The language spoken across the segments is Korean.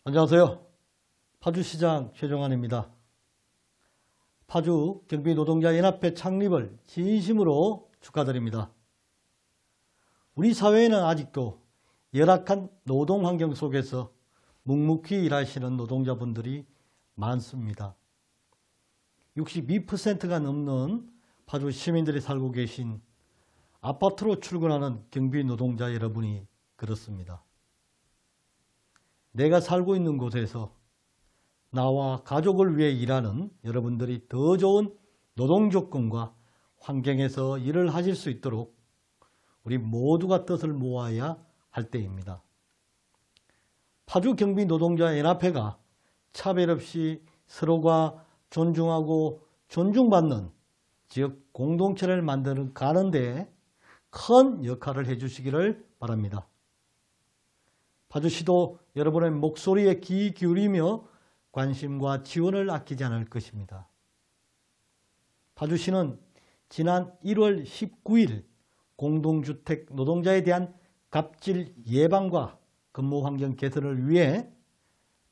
안녕하세요. 파주시장 최종환입니다. 파주 경비노동자연합회 창립을 진심으로 축하드립니다. 우리 사회에는 아직도 열악한 노동환경 속에서 묵묵히 일하시는 노동자분들이 많습니다. 62%가 넘는 파주 시민들이 살고 계신 아파트로 출근하는 경비노동자 여러분이 그렇습니다. 내가 살고 있는 곳에서 나와 가족을 위해 일하는 여러분들이 더 좋은 노동조건과 환경에서 일을 하실 수 있도록 우리 모두가 뜻을 모아야 할 때입니다. 파주경비노동자연합회가 차별 없이 서로가 존중하고 존중받는 지역 공동체를 만드는 가는데 큰 역할을 해주시기를 바랍니다. 파주시도 여러분의 목소리에 귀 기울이며 관심과 지원을 아끼지 않을 것입니다. 파주시는 지난 1월 19일 공동주택 노동자에 대한 갑질 예방과 근무환경 개선을 위해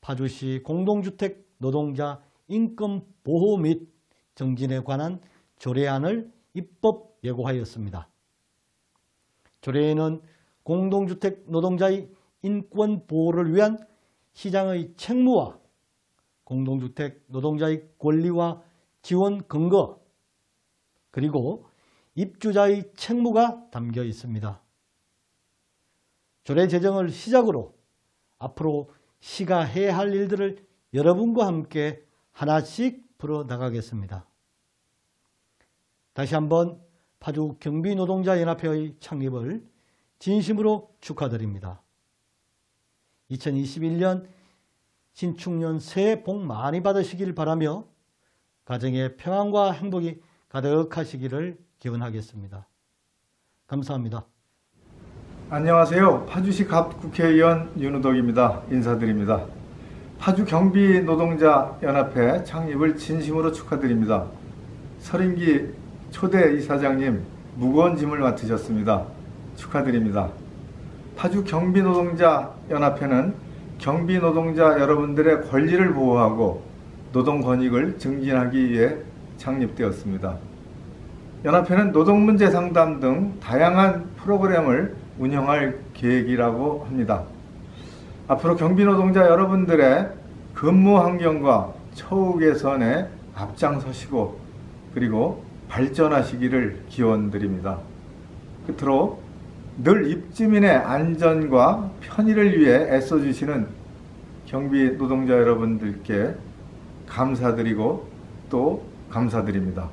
파주시 공동주택 노동자 인권보호 및 정진에 관한 조례안을 입법 예고하였습니다. 조례에는 공동주택 노동자의 인권보호를 위한 시장의 책무와 공동주택 노동자의 권리와 지원 근거 그리고 입주자의 책무가 담겨 있습니다. 조례 제정을 시작으로 앞으로 시가 해야 할 일들을 여러분과 함께 하나씩 풀어나가겠습니다. 다시 한번 파주 경비노동자연합회의 창립을 진심으로 축하드립니다. 2021년 신축년 새해 복 많이 받으시길 바라며 가정의 평안과 행복이 가득하시기를 기원하겠습니다. 감사합니다. 안녕하세요. 파주시 갑 국회의원 윤우덕입니다. 인사드립니다. 파주 경비노동자연합회 창립을 진심으로 축하드립니다. 서린기 초대 이사장님 무거운 짐을 맡으셨습니다. 축하드립니다. 파주 경비노동자연합회는 경비노동자 여러분들의 권리를 보호하고 노동권익을 증진하기 위해 창립되었습니다. 연합회는 노동문제 상담 등 다양한 프로그램을 운영할 계획이라고 합니다. 앞으로 경비노동자 여러분들의 근무 환경과 처우 개선에 앞장서시고 그리고 발전하시기를 기원드립니다. 끝으로 늘 입주민의 안전과 편의를 위해 애써주시는 경비노동자 여러분들께 감사드리고 또 감사드립니다.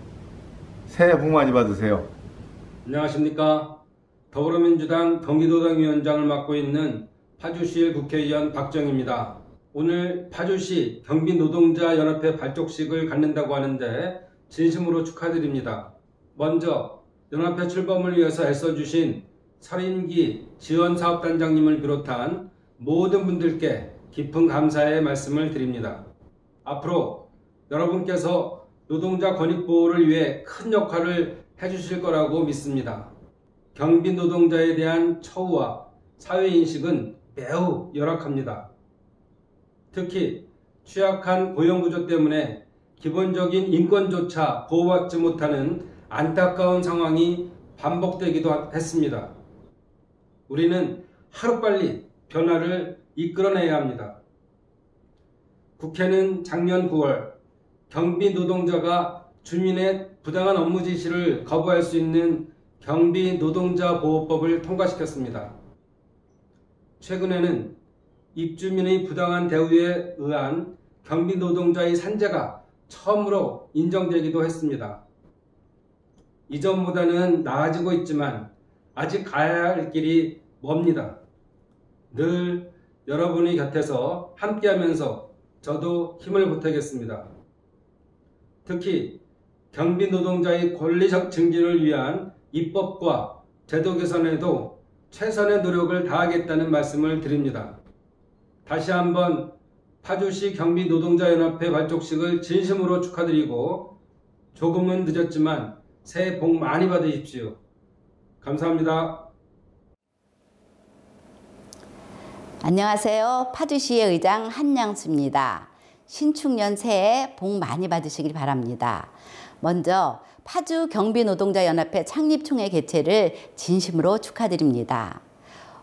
새해 복 많이 받으세요. 안녕하십니까. 더불어민주당 경기도당위원장을 맡고 있는 파주시 국회의원 박정입니다. 오늘 파주시 경비노동자연합회 발족식을 갖는다고 하는데 진심으로 축하드립니다. 먼저 연합회 출범을 위해서 애써주신 서린기 지원사업단장님을 비롯한 모든 분들께 깊은 감사의 말씀을 드립니다. 앞으로 여러분께서 노동자 권익보호를 위해 큰 역할을 해주실 거라고 믿습니다. 경비노동자에 대한 처우와 사회인식은 매우 열악합니다. 특히 취약한 고용구조 때문에 기본적인 인권조차 보호받지 못하는 안타까운 상황이 반복되기도 했습니다. 우리는 하루빨리 변화를 이끌어내야 합니다. 국회는 작년 9월 경비노동자가 주민의 부당한 업무 지시를 거부할 수 있는 경비노동자보호법을 통과시켰습니다. 최근에는 입주민의 부당한 대우에 의한 경비노동자의 산재가 처음으로 인정되기도 했습니다. 이전보다는 나아지고 있지만 아직 가야 할 길이 멉니다. 늘 여러분의 곁에서 함께하면서 저도 힘을 보태겠습니다. 특히 경비노동자의 권리적 증진을 위한 입법과 제도 개선에도 최선의 노력을 다하겠다는 말씀을 드립니다. 다시 한번 파주시 경비노동자연합회 발족식을 진심으로 축하드리고 조금은 늦었지만 새해 복 많이 받으십시오. 감사합니다. 안녕하세요. 파주시의 의장 한양수입니다. 신축년 새해 복 많이 받으시길 바랍니다. 먼저 파주 경비노동자연합회 창립총회 개최를 진심으로 축하드립니다.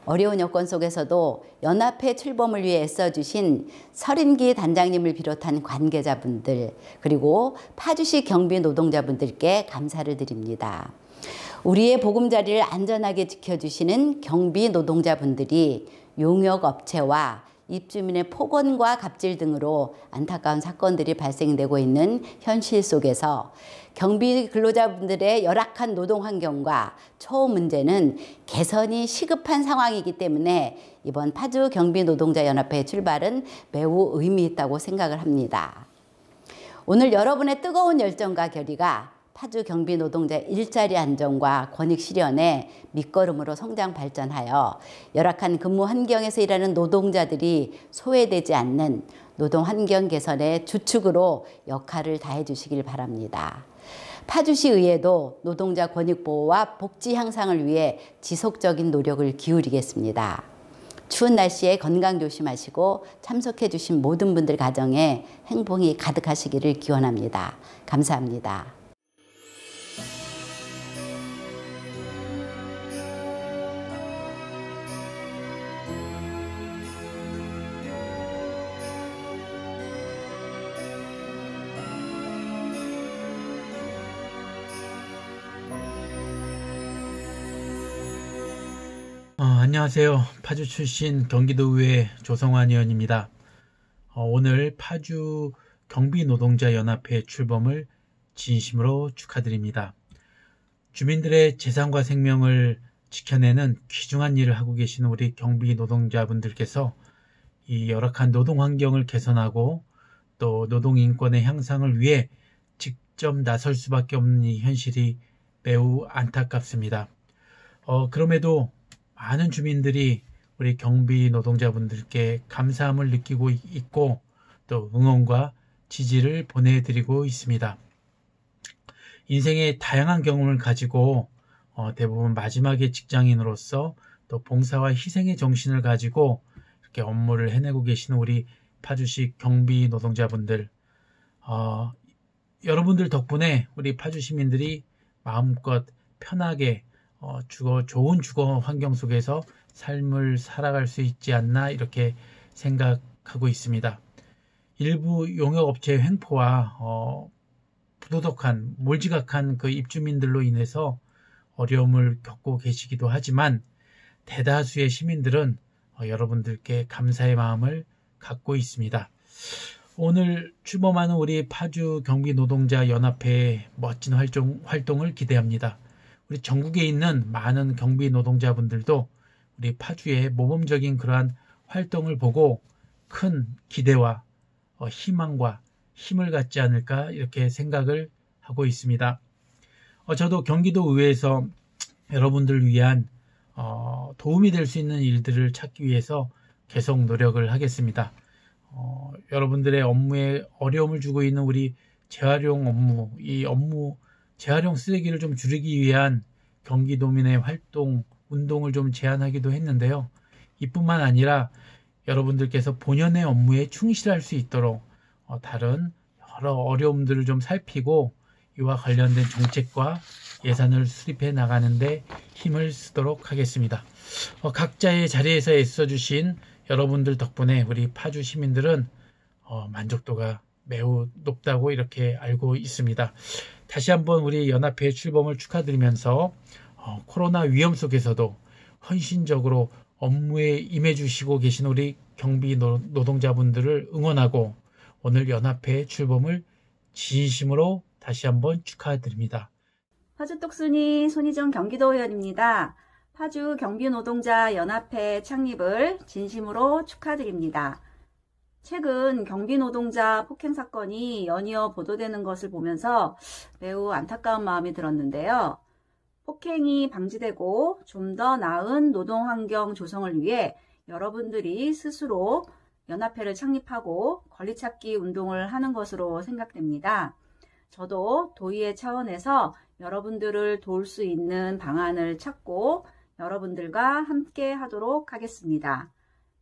어려운 여건 속에서도 연합회 출범을 위해 애써주신 서린기 단장님을 비롯한 관계자분들, 그리고 파주시 경비노동자분들께 감사를 드립니다. 우리의 보금자리를 안전하게 지켜주시는 경비노동자분들이 용역업체와 입주민의 폭언과 갑질 등으로 안타까운 사건들이 발생되고 있는 현실 속에서 경비 근로자분들의 열악한 노동 환경과 처우 문제는 개선이 시급한 상황이기 때문에 이번 파주 경비노동자연합회 출발은 매우 의미 있다고 생각을 합니다. 오늘 여러분의 뜨거운 열정과 결의가 파주 경비노동자 일자리 안정과 권익 실현의 밑거름으로 성장 발전하여 열악한 근무 환경에서 일하는 노동자들이 소외되지 않는 노동 환경 개선의 주축으로 역할을 다해 주시길 바랍니다. 파주시의회도 노동자 권익 보호와 복지 향상을 위해 지속적인 노력을 기울이겠습니다. 추운 날씨에 건강 조심하시고 참석해 주신 모든 분들 가정에 행복이 가득하시기를 기원합니다. 감사합니다. 안녕하세요. 파주 출신 경기도의회 조성환 의원입니다. 오늘 파주 경비노동자연합회 출범을 진심으로 축하드립니다. 주민들의 재산과 생명을 지켜내는 귀중한 일을 하고 계시는 우리 경비노동자분들께서 이 열악한 노동 환경을 개선하고 또 노동 인권의 향상을 위해 직접 나설 수밖에 없는 이 현실이 매우 안타깝습니다. 그럼에도 많은 주민들이 우리 경비 노동자분들께 감사함을 느끼고 있고 또 응원과 지지를 보내드리고 있습니다. 인생의 다양한 경험을 가지고 대부분 마지막에 직장인으로서 또 봉사와 희생의 정신을 가지고 이렇게 업무를 해내고 계시는 우리 파주시 경비 노동자분들, 여러분들 덕분에 우리 파주 시민들이 마음껏 편하게 좋은 주거 환경 속에서 삶을 살아갈 수 있지 않나 이렇게 생각하고 있습니다. 일부 용역업체의 횡포와 부도덕한 몰지각한 그 입주민들로 인해서 어려움을 겪고 계시기도 하지만 대다수의 시민들은 여러분들께 감사의 마음을 갖고 있습니다. 오늘 출범하는 우리 파주 경비노동자연합회의 멋진 활동을 기대합니다. 우리 전국에 있는 많은 경비 노동자분들도 우리 파주의 모범적인 그러한 활동을 보고 큰 기대와 희망과 힘을 갖지 않을까 이렇게 생각을 하고 있습니다. 저도 경기도 의회에서 여러분들을 위한 도움이 될 수 있는 일들을 찾기 위해서 계속 노력을 하겠습니다. 여러분들의 업무에 어려움을 주고 있는 우리 재활용 업무, 이 업무 재활용 쓰레기를 좀 줄이기 위한 경기도민의 운동을 좀 제안하기도 했는데요. 이뿐만 아니라 여러분들께서 본연의 업무에 충실할 수 있도록 다른 여러 어려움들을 좀 살피고 이와 관련된 정책과 예산을 수립해 나가는데 힘을 쓰도록 하겠습니다. 각자의 자리에서 애써주신 여러분들 덕분에 우리 파주 시민들은 만족도가 매우 높다고 이렇게 알고 있습니다. 다시 한번 우리 연합회 출범을 축하드리면서 코로나 위험 속에서도 헌신적으로 업무에 임해주시고 계신 우리 경비 노동자분들을 응원하고 오늘 연합회 출범을 진심으로 다시 한번 축하드립니다. 파주 똑순이 손희정 경기도 의원입니다. 파주 경비노동자연합회 창립을 진심으로 축하드립니다. 최근 경비노동자 폭행 사건이 연이어 보도되는 것을 보면서 매우 안타까운 마음이 들었는데요. 폭행이 방지되고 좀 더 나은 노동환경 조성을 위해 여러분들이 스스로 연합회를 창립하고 권리찾기 운동을 하는 것으로 생각됩니다. 저도 도의회 차원에서 여러분들을 도울 수 있는 방안을 찾고 여러분들과 함께 하도록 하겠습니다.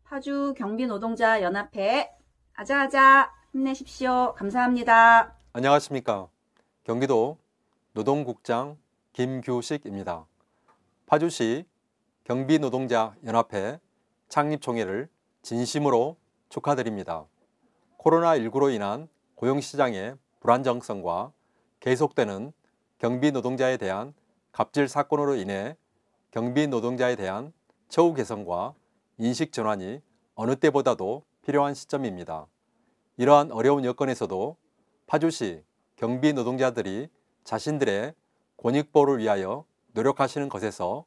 파주 경비노동자연합회 아자아자 힘내십시오. 감사합니다. 안녕하십니까. 경기도 노동국장 김규식입니다. 파주시 경비노동자연합회 창립총회를 진심으로 축하드립니다. 코로나19로 인한 고용시장의 불안정성과 계속되는 경비노동자에 대한 갑질 사건으로 인해 경비노동자에 대한 처우 개선과 인식 전환이 어느 때보다도 필요한 시점입니다. 이러한 어려운 여건에서도 파주시 경비노동자들이 자신들의 권익보호를 위하여 노력하시는 것에서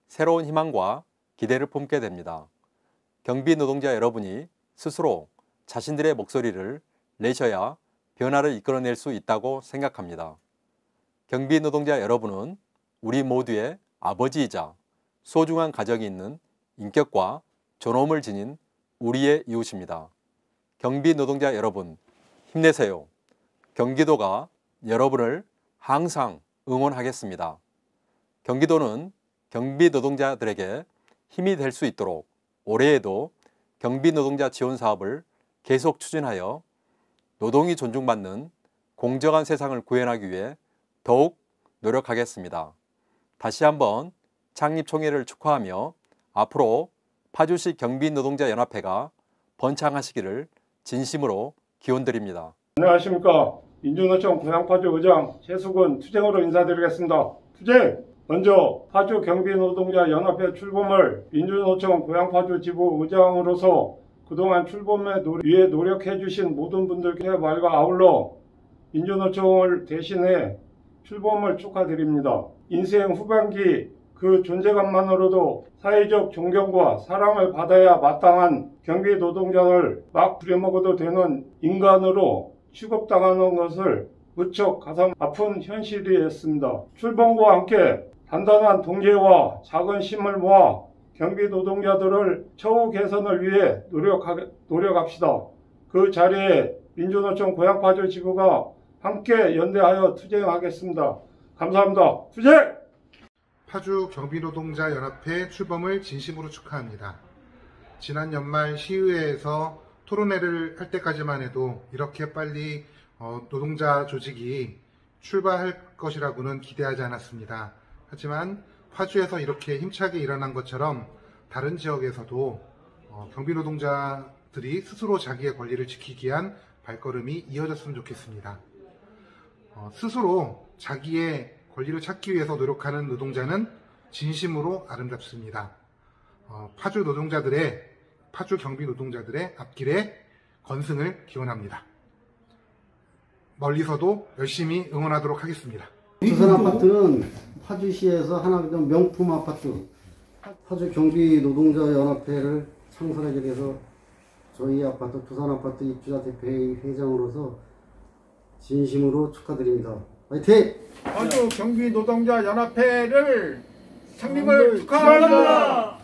새로운 희망과 기대를 품게 됩니다. 경비노동자 여러분이 스스로 자신들의 목소리를 내셔야 변화를 이끌어낼 수 있다고 생각합니다. 경비노동자 여러분은 우리 모두의 아버지이자 소중한 가정이 있는 인격과 존엄을 지닌 우리의 이웃입니다. 경비노동자 여러분, 힘내세요. 경기도가 여러분을 항상 응원하겠습니다. 경기도는 경비노동자들에게 힘이 될 수 있도록 올해에도 경비노동자 지원 사업을 계속 추진하여 노동이 존중받는 공정한 세상을 구현하기 위해 더욱 노력하겠습니다. 다시 한번 창립총회를 축하하며 앞으로 파주시 경비노동자연합회가 번창하시기를 진심으로 기원드립니다. 안녕하십니까. 민주노총 고양파주 의장 최수근 투쟁으로 인사드리겠습니다. 투쟁! 먼저 파주 경비노동자연합회 출범을 민주노총 고양파주 지부 의장으로서 그동안 출범에 위해 노력해 주신 모든 분들께 말과 아울러 민주노총을 대신해 출범을 축하드립니다. 인생 후반기 그 존재감만으로도 사회적 존경과 사랑을 받아야 마땅한 경비노동자를 막 부려먹어도 되는 인간으로 취급당하는 것을 무척 가슴 아픈 현실이었습니다. 출범과 함께 단단한 동기와 작은 힘을 모아 경비노동자들을 처우 개선을 위해 노력합시다. 그 자리에 민주노총 고양파주 지부가 함께 연대하여 투쟁하겠습니다. 감사합니다. 투쟁! 파주 경비노동자연합회 출범을 진심으로 축하합니다. 지난 연말 시의회에서 토론회를 할 때까지만 해도 이렇게 빨리 노동자 조직이 출발할 것이라고는 기대하지 않았습니다. 하지만 파주에서 이렇게 힘차게 일어난 것처럼 다른 지역에서도 경비노동자들이 스스로 자기의 권리를 지키기 위한 발걸음이 이어졌으면 좋겠습니다. 스스로 자기의 권리를 찾기 위해서 노력하는 노동자는 진심으로 아름답습니다. 파주 경비노동자들의 앞길에 건승을 기원합니다. 멀리서도 열심히 응원하도록 하겠습니다. 두산 아파트는 파주시에서 하나 좀 명품 아파트, 파주 경비노동자연합회를 창설하게 돼서 저희 아파트 두산 아파트 입주자 대표회의 회장으로서 진심으로 축하드립니다. 화이팅! 파주 경비노동자연합회를 창립을 축하합니다.